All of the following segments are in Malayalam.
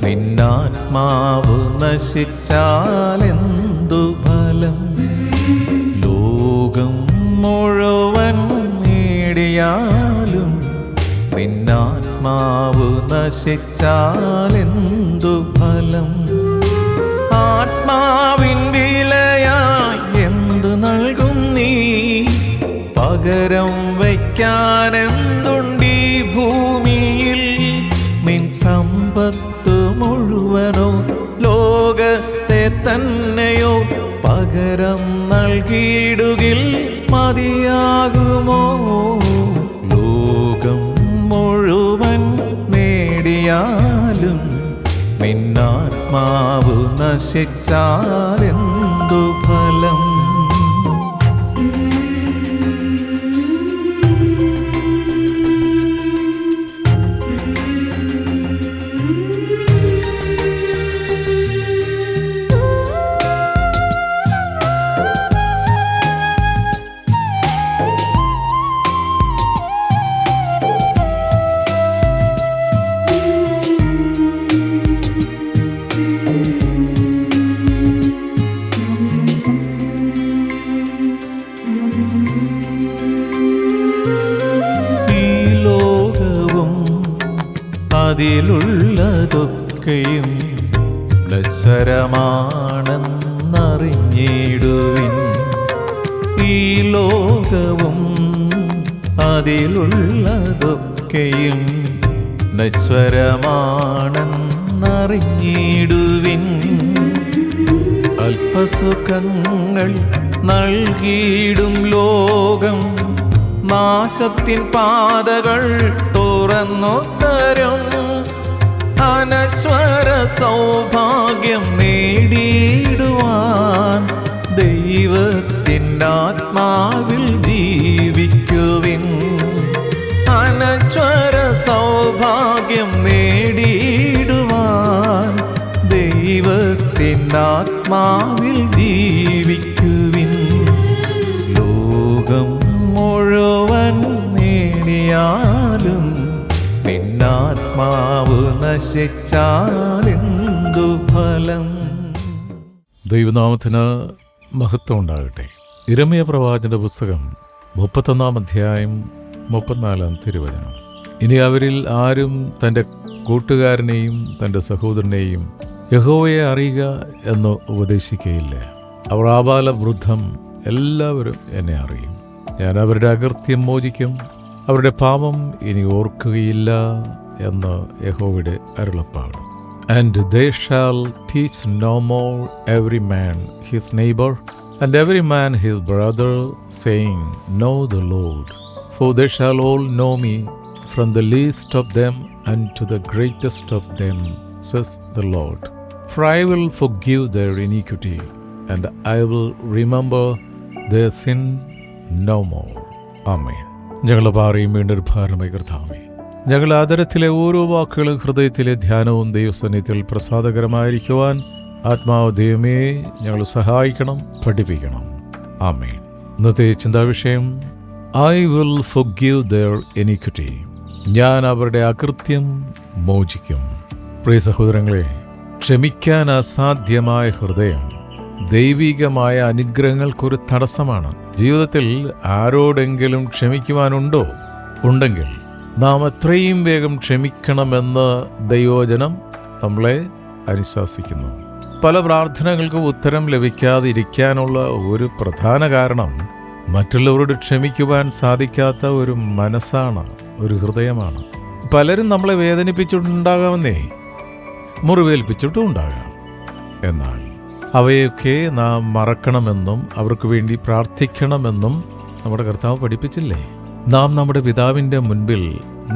നിന്നാത്മാവ് നശിച്ചാലെന്തു ഫലം? ലോകം മുഴുവൻ നേടിയാലും നിന്നാത്മാവ് നശിച്ചാലെന്തു ഫലം? ആത്മാവിൻ വിലയായി എന്തു നൽകും നീ? പകരം വയ്ക്കാനെന്തുണ്ടീ ഭൂമിയിൽ? നിൻ സമ്പത്ത് മുഴുവനോ ലോകത്തെ തന്നെയോ പകരം നൽകിയിടുകിൽ മതിയാകുമോ? ലോകം മുഴുവൻ നേടിയാലും നിന്നാത്മാവ് നശിച്ചാലെന്തു ഫലം? അതിലുള്ളതൊക്കെയും നശ്വരമാണെന്നറിഞ്ഞിടുവിൻ. ഈ ലോകവും അതിലുള്ളതൊക്കെയും നശ്വരമാണെന്നറിഞ്ഞിടുവിൻ. അല്പസുഖങ്ങൾ നൽകിയിടും ലോകം നാശത്തിൻ പാതകൾ തുറന്നു തരും. അനശ്വര സൗഭാഗ്യം നേടിയിടുവാൻ ദൈവത്തിൻ്റെ ആത്മാവിൽ ജീവിക്കുവിൻ. അനശ്വര സൗഭാഗ്യം നേടിയിടുവാൻ ദൈവത്തിൻ്റെ ആത്മാവിൽ ജീവിക്കുവിൻ. ലോകം മുഴുവൻ നേടിയാലും നിന്നാത്മാവ് നശിച്ചാലെന്തു ഫലം? ദൈവനാമത്തിന് മഹത്വം ഉണ്ടാകട്ടെ. യിരെമ്യാ പ്രവാചകന്റെ പുസ്തകം 31 അധ്യായം 34 തിരുവചനം. ഇനി അവരിൽ ആരും തൻ്റെ കൂട്ടുകാരനെയും തൻ്റെ സഹോദരനെയും യഹോവയെ അറിയുക എന്ന് ഉപദേശിക്കുകയില്ല. അവർ ആബാലവൃദ്ധം എല്ലാവരും എന്നെ അറിയും. ഞാൻ അവരുടെ അകൃത്യം മോചിക്കും, അവരുടെ പാപം ഇനി ഓർക്കുകയില്ല എന്ന് യഹോവയുടെ അരുളപ്പാട്. And they shall teach no more every man his neighbor, and every man his brother, saying, Know the Lord. For they shall all know me, from the least of them unto the greatest of them, says the Lord. For I will forgive their iniquity, and I will remember their sin no more. Amen. ഞങ്ങളുടെ പാറയും വീണ്ടൊരു ഭാരമായി കർത്താവേ, ഞങ്ങളുടെ ആദരത്തിലെ ഓരോ വാക്കുകളും ഹൃദയത്തിലെ ധ്യാനവും ദൈവസന്നിധിയിൽ പ്രസാദകരമായിരിക്കുവാൻ ആത്മാവ് ദൈവമേ ഞങ്ങൾ സഹായിക്കണം, പഠിപ്പിക്കണം. ആമേൻ. ഇന്നത്തെ ചിന്താവിഷയം I will forgive their iniquity. ഞാൻ അവരുടെ അകൃത്യം മോചിക്കും. പ്രിയ സഹോദരങ്ങളെ, ക്ഷമിക്കാൻ അസാധ്യമായ ഹൃദയം ദൈവികമായ അനുഗ്രഹങ്ങൾക്കൊരു തടസ്സമാണ്. ജീവിതത്തിൽ ആരോടെങ്കിലും ക്ഷമിക്കുവാനുണ്ടോ? ഉണ്ടെങ്കിൽ നാം എത്രയും വേഗം ക്ഷമിക്കണമെന്ന് ദൈവവചനം നമ്മളെ അനുശാസിക്കുന്നു. പല പ്രാർത്ഥനകൾക്കും ഉത്തരം ലഭിക്കാതിരിക്കാനുള്ള ഒരു പ്രധാന കാരണം മറ്റുള്ളവരോട് ക്ഷമിക്കുവാൻ സാധിക്കാത്ത ഒരു മനസ്സാണ്, ഒരു ഹൃദയമാണ്. പലരും നമ്മളെ വേദനിപ്പിച്ചിട്ടുണ്ടാകാമെന്നേ, മുറിവേൽപ്പിച്ചിട്ടും ഉണ്ടാകാം. എന്നാൽ അവയൊക്കെ നാം മറക്കണമെന്നും അവർക്ക് വേണ്ടി പ്രാർത്ഥിക്കണമെന്നും നമ്മുടെ കർത്താവ് പഠിപ്പിച്ചില്ലേ? നാം നമ്മുടെ പിതാവിൻ്റെ മുൻപിൽ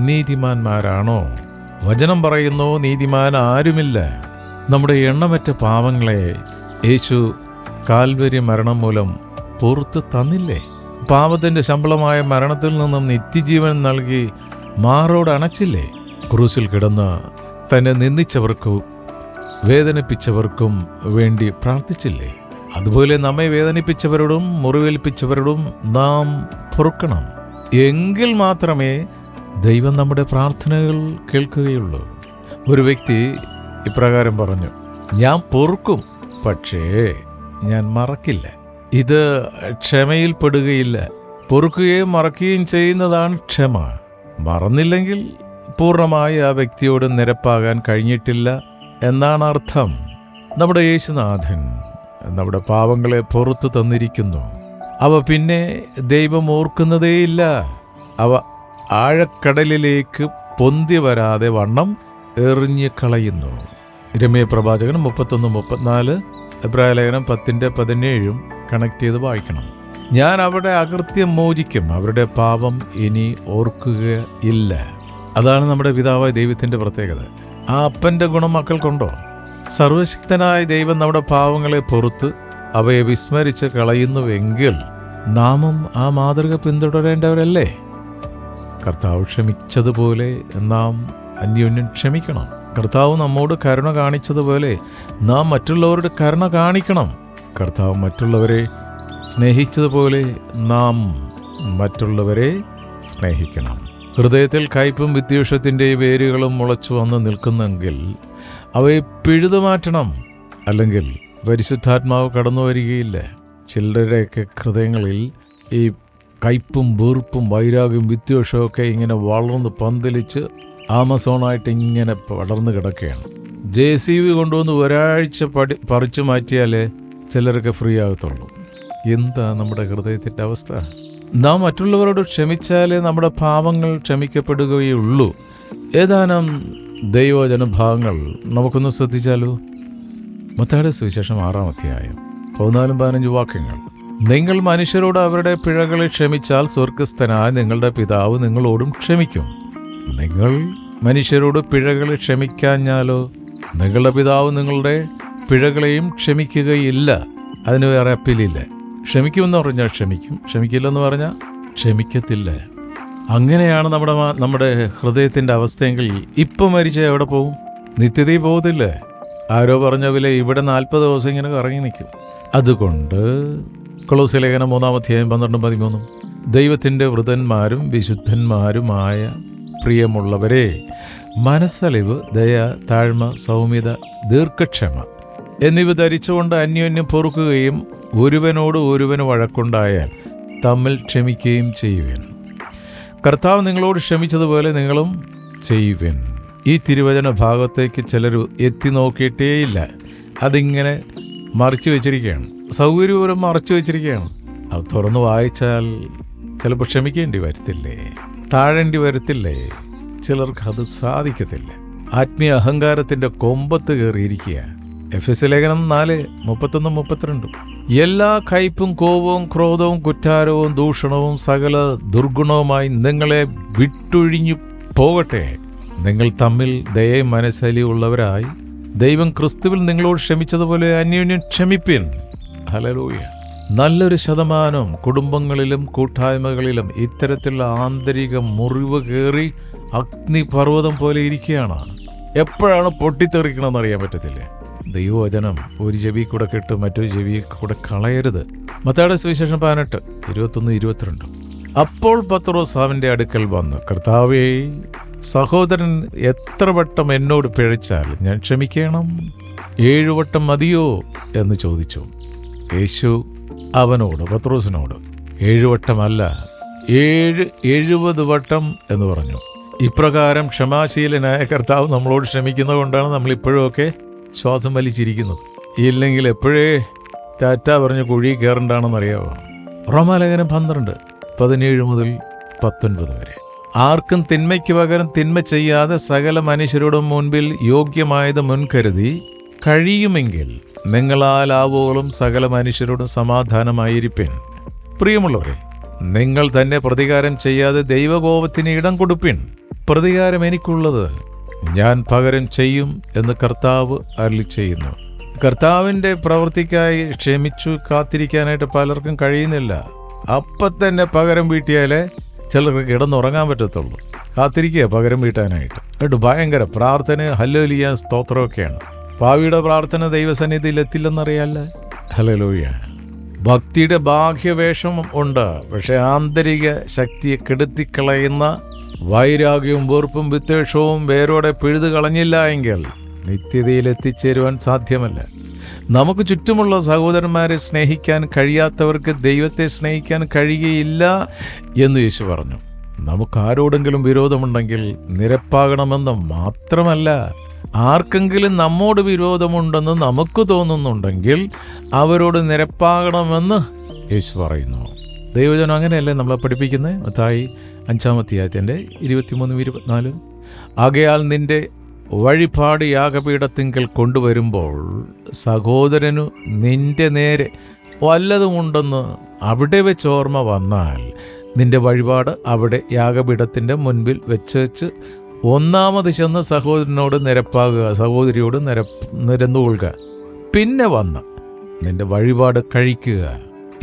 നീതിമാന്മാരാണോ? വചനം പറയുന്നു, നീതിമാൻ ആരുമില്ല. നമ്മുടെ എണ്ണമറ്റ പാവങ്ങളെ യേശു കാൽവരി മരണം മൂലം പുറത്തു തന്നില്ലേ? പാപത്തിൻ്റെ ശമ്പളമായ മരണത്തിൽ നിന്നും നിത്യജീവൻ നൽകി മാറോട് അണച്ചില്ലേ? ക്രൂശിൽ കിടന്ന് തന്നെ നിന്ദിച്ചവർക്കും വേദനിപ്പിച്ചവർക്കും വേണ്ടി പ്രാർത്ഥിച്ചില്ലേ? അതുപോലെ നമ്മെ വേദനിപ്പിച്ചവരോടും മുറിവേൽപ്പിച്ചവരോടും നാം പൊറുക്കണം. എങ്കിൽ മാത്രമേ ദൈവം നമ്മുടെ പ്രാർത്ഥനകൾ കേൾക്കുകയുള്ളൂ. ഒരു വ്യക്തി ഇപ്രകാരം പറഞ്ഞു, ഞാൻ പൊറുക്കും, പക്ഷേ ഞാൻ മറക്കില്ല. ഇത് ക്ഷമയിൽ പെടുകയില്ല. പൊറുക്കുകയും മറക്കുകയും ചെയ്യുന്നതാണ് ക്ഷമ. മറന്നില്ലെങ്കിൽ പൂർണ്ണമായി ആ വ്യക്തിയോട് നിരപ്പാകാൻ കഴിഞ്ഞിട്ടില്ല എന്നാണ് അർത്ഥം. നമ്മുടെ യേശുനാഥൻ നമ്മുടെ പാവങ്ങളെ പുറത്തു തന്നിരിക്കുന്നു. അവ പിന്നെ ദൈവം ഓർക്കുന്നതേയില്ല. അവ ആഴക്കടലിലേക്ക് പൊന്തി വരാതെ വണ്ണം എറിഞ്ഞു കളയുന്നു. ഇരമ്യാ പ്രവാചകൻ 31:34, എബ്രായ ലേഖനം 10:17 കണക്ട് ചെയ്ത് വായിക്കണം. ഞാൻ അവരുടെ അകൃത്യം മോചിക്കും, അവരുടെ പാപം ഇനി ഓർക്കുകയില്ല. അതാണ് നമ്മുടെ പിതാവായ ദൈവത്തിൻ്റെ പ്രത്യേകത. ആ അപ്പൻ്റെ ഗുണം മക്കൾക്കുണ്ടോ? സർവശക്തനായ ദൈവം നമ്മുടെ പാവങ്ങളെ പുറത്ത് അവയെ വിസ്മരിച്ച് കളയുന്നുവെങ്കിൽ നാമും ആ മാതൃക പിന്തുടരേണ്ടവരല്ലേ? കർത്താവ് ക്ഷമിച്ചതുപോലെ നാം അന്യോന്യം ക്ഷമിക്കണം. കർത്താവ് നമ്മോട് കരുണ കാണിച്ചതുപോലെ നാം മറ്റുള്ളവരുടെ കരുണ കാണിക്കണം. കർത്താവ് മറ്റുള്ളവരെ സ്നേഹിച്ചതുപോലെ നാം മറ്റുള്ളവരെ സ്നേഹിക്കണം. ഹൃദയത്തിൽ കയ്പും വിദ്വേഷത്തിൻ്റെ വേരുകളും മുളച്ചു വന്ന് നിൽക്കുന്നെങ്കിൽ അവയെ പിഴുതുമാറ്റണം. അല്ലെങ്കിൽ പരിശുദ്ധാത്മാവ് കടന്നു വരികയില്ല. ചിലരുടെയൊക്കെ ഹൃദയങ്ങളിൽ ഈ കയ്പും വെറുപ്പും വൈരാഗ്യവും വിദ്വേഷമൊക്കെ ഇങ്ങനെ വളർന്ന് പന്തലിച്ച് ആമസോണായിട്ട് ഇങ്ങനെ പടർന്നു കിടക്കുകയാണ്. JCB കൊണ്ടുവന്ന് ഒരാഴ്ച പറിച്ചു മാറ്റിയാലേ ചിലരൊക്കെ ഫ്രീ ആകത്തുള്ളൂ. എന്താ നമ്മുടെ ഹൃദയത്തിൻ്റെ അവസ്ഥ? നാം മറ്റുള്ളവരോട് ക്ഷമിച്ചാലേ നമ്മുടെ പാപങ്ങൾ ക്ഷമിക്കപ്പെടുകയുള്ളൂ. ഏതാനും ദൈവജനഭാഗങ്ങൾ നമുക്കൊന്ന് ശ്രദ്ധിച്ചാലോ? മത്തായിയുടെ സുവിശേഷം 6-ാം അധ്യായം 14-15 വാക്യങ്ങൾ. നിങ്ങൾ മനുഷ്യരോട് അവരുടെ പിഴകളെ ക്ഷമിച്ചാൽ സ്വർഗസ്ഥനായ നിങ്ങളുടെ പിതാവ് നിങ്ങളോടും ക്ഷമിക്കും. നിങ്ങൾ മനുഷ്യരോട് പിഴകളെ ക്ഷമിക്കാഞ്ഞാലോ നിങ്ങളുടെ പിതാവ് നിങ്ങളുടെ പിഴകളെയും ക്ഷമിക്കുകയില്ല. അതിന് വേറെ അപ്പീലില്ല. ക്ഷമിക്കുമെന്ന് പറഞ്ഞാൽ ക്ഷമിക്കും, ക്ഷമിക്കില്ലെന്ന് പറഞ്ഞാൽ ക്ഷമിക്കത്തില്ല. അങ്ങനെയാണ് നമ്മുടെ ഹൃദയത്തിൻ്റെ അവസ്ഥയെങ്കിൽ ഇപ്പം മരിച്ച എവിടെ പോകും? നിത്യതയിൽ പോകത്തില്ലേ? ആരോ പറഞ്ഞ പോലെ ഇവിടെ 40 ദിവസം ഇങ്ങനെ കറങ്ങി നിൽക്കും. അതുകൊണ്ട് കൊളോസ്യ ലേഖനം 3-ാം അധ്യായം 12-13, ദൈവത്തിൻ്റെ വൃതന്മാരും വിശുദ്ധന്മാരുമായ പ്രിയമുള്ളവരെ, മനസ്സലിവ്, ദയ, താഴ്മ, സൗമ്യത, ദീർഘക്ഷമ എന്നിവ ധരിച്ചുകൊണ്ട് അന്യോന്യം പൊറുക്കുകയും ഒരുവനോട് ഒരുവന് വഴക്കുണ്ടായാൽ തമ്മിൽ ക്ഷമിക്കുകയും ചെയ്യുവിൻ. കർത്താവ് നിങ്ങളോട് ക്ഷമിച്ചതുപോലെ നിങ്ങളും ചെയ്യുവിൻ. ഈ തിരുവചന ഭാഗത്തേക്ക് ചിലർ എത്തി നോക്കിയിട്ടേയില്ല. അതിങ്ങനെ മറിച്ചു വെച്ചിരിക്കുകയാണ്, സൗകര്യപൂർവ്വം മറച്ചു വെച്ചിരിക്കുകയാണ്. അത് തുറന്ന് വായിച്ചാൽ ചിലപ്പോൾ ക്ഷമിക്കേണ്ടി വരത്തില്ലേ, താഴേണ്ടി വരത്തില്ലേ? ചിലർക്ക് അത് സാധിക്കത്തില്ല. ആത്മീയ അഹങ്കാരത്തിൻ്റെ കൊമ്പത്ത് കയറിയിരിക്കുക. എഫെസ്യ ലേഖനം 4:31-32. എല്ലാ കയ്പും കോപവും ക്രോധവും കുറ്റാരവും ദൂഷണവും സകല ദുർഗുണവുമായി നിങ്ങളെ വിട്ടൊഴിഞ്ഞു പോകട്ടെ. നിങ്ങൾ തമ്മിൽ ദയയും മനസ്സലിയുള്ളവരായി ദൈവം ക്രിസ്തുവിൽ നിങ്ങളോട് ക്ഷമിച്ചതുപോലെ അന്യോന്യം ക്ഷമിപ്പിൻ. ഹല്ലേലൂയ. നല്ലൊരു ശതമാനം കുടുംബങ്ങളിലും കൂട്ടായ്മകളിലും ഇത്തരത്തിലുള്ള ആന്തരിക മുറിവ് കയറി അഗ്നിപർവ്വതം പോലെ ഇരിക്കുകയാണ്. എപ്പോഴാണ് പൊട്ടിത്തെറിക്കണമെന്ന് അറിയാൻ പറ്റത്തില്ല. ദൈവവചനം ഒരു ചെവി കൂടെ കേട്ട് മറ്റൊരു ചെവിയിൽ കൂടെ കളയരുത്. മത്തായിയുടെ സുവിശേഷം 18:21-22. അപ്പോൾ പത്രോസ് അവൻ്റെ അടുക്കൽ വന്ന്, കർത്താവേ, സഹോദരൻ എത്ര വട്ടം എന്നോട് പിഴച്ചാൽ ഞാൻ ക്ഷമിക്കണം? 7 വട്ടം മതിയോ എന്ന് ചോദിച്ചു. യേശു അവനോട്, പത്രോസിനോട്, 7 വട്ടമല്ല 70 വട്ടം എന്ന് പറഞ്ഞു. ഇപ്രകാരം ക്ഷമാശീലനായ കർത്താവ് നമ്മളോട് ക്ഷമിക്കുന്നത് കൊണ്ടാണ് നമ്മളിപ്പോഴുമൊക്കെ ശ്വാസം വലിച്ചിരിക്കുന്നത്. ഇല്ലെങ്കിൽ എപ്പോഴേ ടാറ്റ പറഞ്ഞ് കുഴി കയറണ്ടാണെന്നറിയാമോ? റോമാലേഖനം 12:17-19 വരെ. ആർക്കും തിന്മയ്ക്ക് പകരം തിന്മ ചെയ്യാതെ സകല മനുഷ്യരുടെ മുൻപിൽ യോഗ്യമായത് മുൻകരുതി കഴിയുമെങ്കിൽ നിങ്ങളാലാവോളം സകല മനുഷ്യരോടും സമാധാനമായിരിപ്പിൻ. പ്രിയമുള്ളവരെ, നിങ്ങൾ തന്നെ പ്രതികാരം ചെയ്യാതെ ദൈവകോപത്തിന് ഇടം കൊടുപ്പിൻ. പ്രതികാരം എനിക്കുള്ളത്, ഞാൻ പകരം ചെയ്യും എന്ന് കർത്താവ് അരുളിച്ചെയ്യുന്നു. കർത്താവിൻ്റെ പ്രവൃത്തിക്കായി ക്ഷമിച്ചു കാത്തിരിക്കാനായിട്ട് പലർക്കും കഴിയുന്നില്ല. അപ്പം തന്നെ പകരം വീട്ടിയാലേ ചിലർക്ക് കിടന്നുറങ്ങാൻ പറ്റത്തുള്ളൂ. കാത്തിരിക്കുക പകരം വീട്ടാനായിട്ട്. എന്നിട്ട് ഭയങ്കര പ്രാർത്ഥന, ഹല്ലേലൂയ, സ്തോത്രമൊക്കെയാണ്. പാവിയുടെ പ്രാർത്ഥന ദൈവസന്നിധിയിൽ എത്തില്ലെന്നറിയാല്ല. ഹല്ലേലൂയ. ഭക്തിയുടെ ബാഹ്യവേഷം ഉണ്ട്, പക്ഷെ ആന്തരിക ശക്തിയെ കെടുത്തിക്കളയുന്ന വൈരാഗ്യവും വെറുപ്പും വിദ്വേഷവും വേരോടെ പിഴുതു കളഞ്ഞില്ല എങ്കിൽ നിത്യതയിൽ എത്തിച്ചേരുവാൻ സാധ്യമല്ല. നമുക്ക് ചുറ്റുമുള്ള സഹോദരന്മാരെ സ്നേഹിക്കാൻ കഴിയാത്തവർക്ക് ദൈവത്തെ സ്നേഹിക്കാൻ കഴിയുകയില്ല എന്ന് യേശു പറഞ്ഞു. നമുക്കാരോടെങ്കിലും വിരോധമുണ്ടെങ്കിൽ നിരപ്പാകണമെന്ന് മാത്രമല്ല, ആർക്കെങ്കിലും നമ്മോട് വിരോധമുണ്ടെന്ന് നമുക്ക് തോന്നുന്നുണ്ടെങ്കിൽ അവരോട് നിരപ്പാകണമെന്ന് യേശു പറയുന്നു. ദൈവജനം അങ്ങനെയല്ലേ നമ്മളെ പഠിപ്പിക്കുന്നത്? മത്തായി 5-ാം അധ്യായത്തിൻ്റെ 23-24. ആകയാൽ നിന്റെ വഴിപാട് യാഗപീഠത്തിങ്കൽ കൊണ്ടുവരുമ്പോൾ സഹോദരനു നിന്റെ നേരെ വല്ലതുമുണ്ടെന്ന് അവിടെ വെച്ച് ഓർമ്മ വന്നാൽ നിന്റെ വഴിപാട് അവിടെ യാഗപീഠത്തിൻ്റെ മുൻപിൽ വെച്ച് ഒന്നാമത് ചെന്ന് സഹോദരനോട് നിരപ്പാകുക, സഹോദരിയോട് നിരന്നുകൊള്ളുക. പിന്നെ വന്ന് നിന്റെ വഴിപാട് കഴിക്കുക.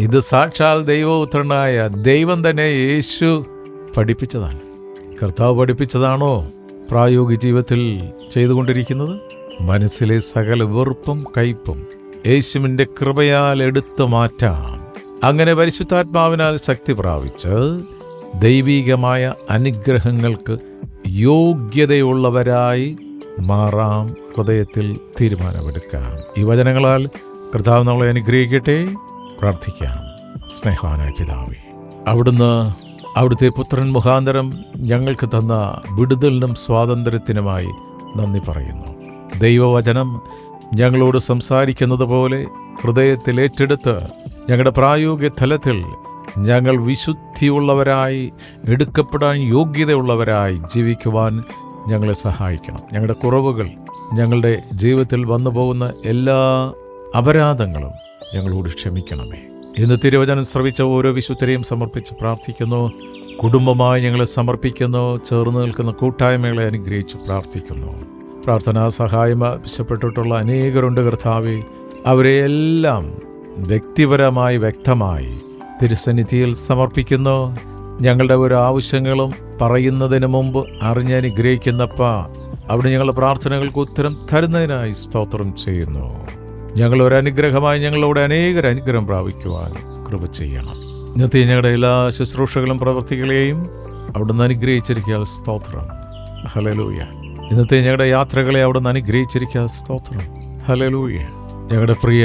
ഇത് സാക്ഷാൽ ദൈവപുത്രനായ ദൈവം തന്നെ യേശു പഠിപ്പിച്ചതാണ്. കർത്താവ് പഠിപ്പിച്ചതാണോ പ്രായോഗിക ജീവിതത്തിൽ ചെയ്തുകൊണ്ടിരിക്കുന്നത്? മനസ്സിലെ സകല വെറുപ്പും കയ്പും യേശുവിൻ്റെ കൃപയാൽ എടുത്തു മാറ്റാം. അങ്ങനെ പരിശുദ്ധാത്മാവിനാൽ ശക്തി പ്രാപിച്ച് ദൈവികമായ അനുഗ്രഹങ്ങൾക്ക് യോഗ്യതയുള്ളവരായി മാറാം. ഹൃദയത്തിൽ തീരുമാനമെടുക്കാം. ഈ വചനങ്ങളാൽ കർത്താവ് നമ്മളെ അനുഗ്രഹിക്കട്ടെ. പ്രാർത്ഥിക്കാം. സ്നേഹവാനായ പിതാവേ, അവിടുത്തെ പുത്രൻ മുഖാന്തരം ഞങ്ങൾക്ക് തന്ന വിടുതലിനും സ്വാതന്ത്ര്യത്തിനുമായി നന്ദി പറയുന്നു. ദൈവവചനം ഞങ്ങളോട് സംസാരിക്കുന്നത് പോലെ ഹൃദയത്തിൽ ഏറ്റെടുത്ത് ഞങ്ങളുടെ പ്രായോഗിക തലത്തിൽ ഞങ്ങൾ വിശുദ്ധിയുള്ളവരായി, എടുക്കപ്പെടാൻ യോഗ്യതയുള്ളവരായി ജീവിക്കുവാൻ ഞങ്ങളെ സഹായിക്കണം. ഞങ്ങളുടെ കുറവുകൾ, ഞങ്ങളുടെ ജീവിതത്തിൽ വന്നു പോകുന്ന എല്ലാ അപരാധങ്ങളും ഞങ്ങളോട് ക്ഷമിക്കണമേ. ഇന്ന് തിരുവചനം ശ്രവിച്ച ഓരോ വിശുദ്ധരെയും സമർപ്പിച്ച് പ്രാർത്ഥിക്കുന്നു. കുടുംബമായി ഞങ്ങളെ സമർപ്പിക്കുന്നു. ചേർന്ന് നിൽക്കുന്ന കൂട്ടായ്മകളെ അനുഗ്രഹിച്ച് പ്രാർത്ഥിക്കുന്നു. പ്രാർത്ഥനാ സഹായം ആവശ്യപ്പെട്ടിട്ടുള്ള അനേകരുണ്ട് കർത്താവേ. അവരെയെല്ലാം വ്യക്തിപരമായി വ്യക്തമായി തിരുസന്നിധിയിൽ സമർപ്പിക്കുന്നു. ഞങ്ങളുടെ ഒരു ആവശ്യങ്ങളും പറയുന്നതിന് മുമ്പ് അറിഞ്ഞനുഗ്രഹിക്കുന്നപ്പ അവിടെ ഞങ്ങളുടെ പ്രാർത്ഥനകൾക്ക് ഉത്തരം തരുന്നതിനായി സ്തോത്രം ചെയ്യുന്നു. ഞങ്ങളൊരനുഗ്രഹമായി ഞങ്ങളോട് അനേകർ അനുഗ്രഹം പ്രാപിക്കുവാൻ കൃപ ചെയ്യണം. ഇന്നത്തെ ഞങ്ങളുടെ എല്ലാ ശുശ്രൂഷകളും പ്രവൃത്തികളെയും അവിടുന്ന് അനുഗ്രഹിച്ചിരിക്കുക. സ്തോത്രം. ഹല്ലേലൂയ. ഇന്നത്തെ ഞങ്ങളുടെ യാത്രകളെ അവിടുന്ന് അനുഗ്രഹിച്ചിരിക്കുക. സ്തോത്രം. ഹല്ലേലൂയ. ഞങ്ങളുടെ പ്രിയ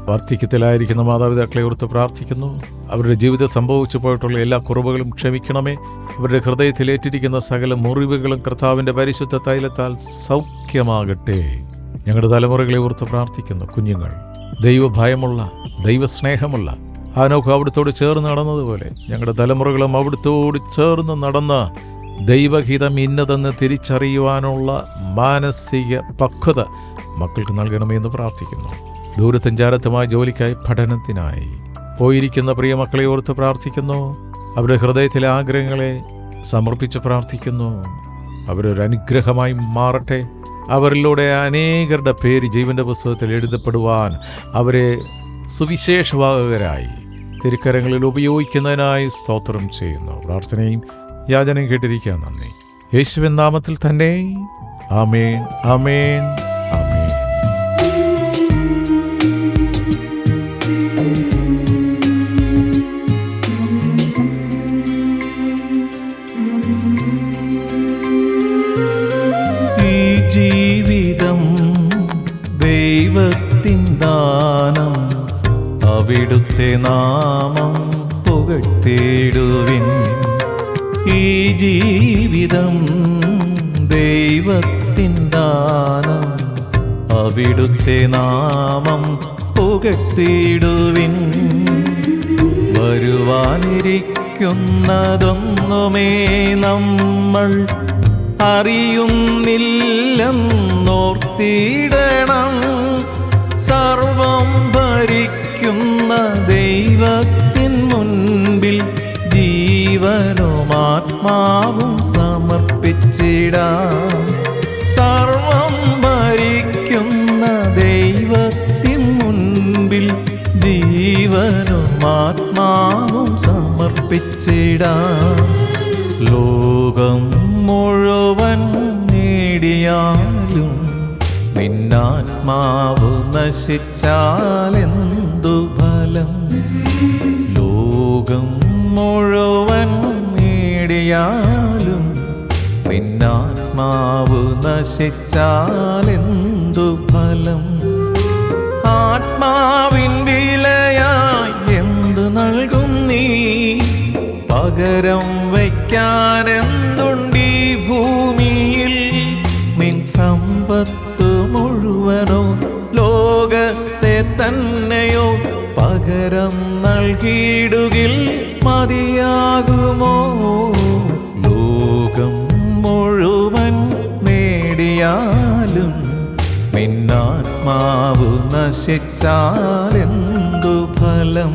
വാർദ്ധക്യത്തിലായിരിക്കുന്ന മാതാപിതാക്കളെ ഓർത്ത് പ്രാർത്ഥിക്കുന്നു. അവരുടെ ജീവിതം സംഭവിച്ചു പോയിട്ടുള്ള എല്ലാ കുറവുകളും ക്ഷമിക്കണമേ. അവരുടെ ഹൃദയത്തിലേറ്റിരിക്കുന്ന സകല മുറിവുകളും കർത്താവിൻ്റെ പരിശുദ്ധ തൈലത്താൽ സൗഖ്യമാകട്ടെ. ഞങ്ങളുടെ തലമുറകളെ ഓർത്ത് പ്രാർത്ഥിക്കുന്നു. കുഞ്ഞുങ്ങൾ ദൈവഭയമുള്ള, ദൈവസ്നേഹമുള്ള, ഹാനോക്ക് അവിടുത്തോട് ചേർന്ന് നടന്നതുപോലെ ഞങ്ങളുടെ തലമുറകളും അവിടുത്തോട് ചേർന്ന് നടന്ന ദൈവഹിതം ഇന്നതെന്ന് തിരിച്ചറിയുവാനുള്ള മാനസിക പക്വത മക്കൾക്ക് നൽകണമെന്ന് പ്രാർത്ഥിക്കുന്നു. ദൂരസഞ്ചാരത്തുമായി ജോലിക്കായി, പഠനത്തിനായി പോയിരിക്കുന്ന പ്രിയ മക്കളെ ഓർത്ത് പ്രാർത്ഥിക്കുന്നു. അവരുടെ ഹൃദയത്തിലെ ആഗ്രഹങ്ങളെ സമർപ്പിച്ച് പ്രാർത്ഥിക്കുന്നു. അവരൊരു അനുഗ്രഹമായി മാറട്ടെ. അവരിലൂടെ അനേകരുടെ പേര് ജീവൻ്റെ പുസ്തകത്തിൽ എഴുതപ്പെടുവാൻ അവരെ സുവിശേഷവാഹകരായി തിരുക്കരങ്ങളിൽ ഉപയോഗിക്കുന്നതിനായി സ്തോത്രം ചെയ്യുന്നു. പ്രാർത്ഥനയും യാചനയും കേട്ടിരിക്കാൻ നന്ദി. യേശുവിൻ നാമത്തിൽ തന്നെ. ആമേൻ, ആമേൻ, ആമേൻ. ജീവിതം ദൈവത്തിൻ ദാനം, അവിടുത്തെ നാമം പുകഴ്ത്തിടുവിൻ. ഈ ജീവിതം ദൈവത്തിൻ ദാനം, അവിടുത്തെ നാമം പുകഴ്ത്തിടുവിൻ. വരുവാനിരിക്കുന്നതൊന്നുമേ നമ്മൾ അറിയുന്നില്ലെന്നോർത്തിടണം. സർവം ഭരിക്കുന്ന ദൈവത്തിൻ മുൻപിൽ ജീവനും ആത്മാവും സമർപ്പിച്ചിടാം. സർവം ഭരിക്കുന്ന ദൈവത്തിൻ മുൻപിൽ ജീവനും ആത്മാവും സമർപ്പിച്ചിടാം. ലോകം മുഴുവൻ നേടിയാലും നിന്നാത്മാവ് നശിച്ചാലെന്തു ഫലം? ലോകം മുഴുവൻ നേടിയാലും നിന്നാത്മാവ് നശിച്ചാലെന്തു മുഴുവനോ ലോകത്തെ തന്നെയോ പകരം നൽകിയിടുകിൽ മതിയാകുമോ? ലോകം മുഴുവൻ നേടിയാലും നിന്നാത്മാവ് നശിച്ചാലെന്തു ഫലം?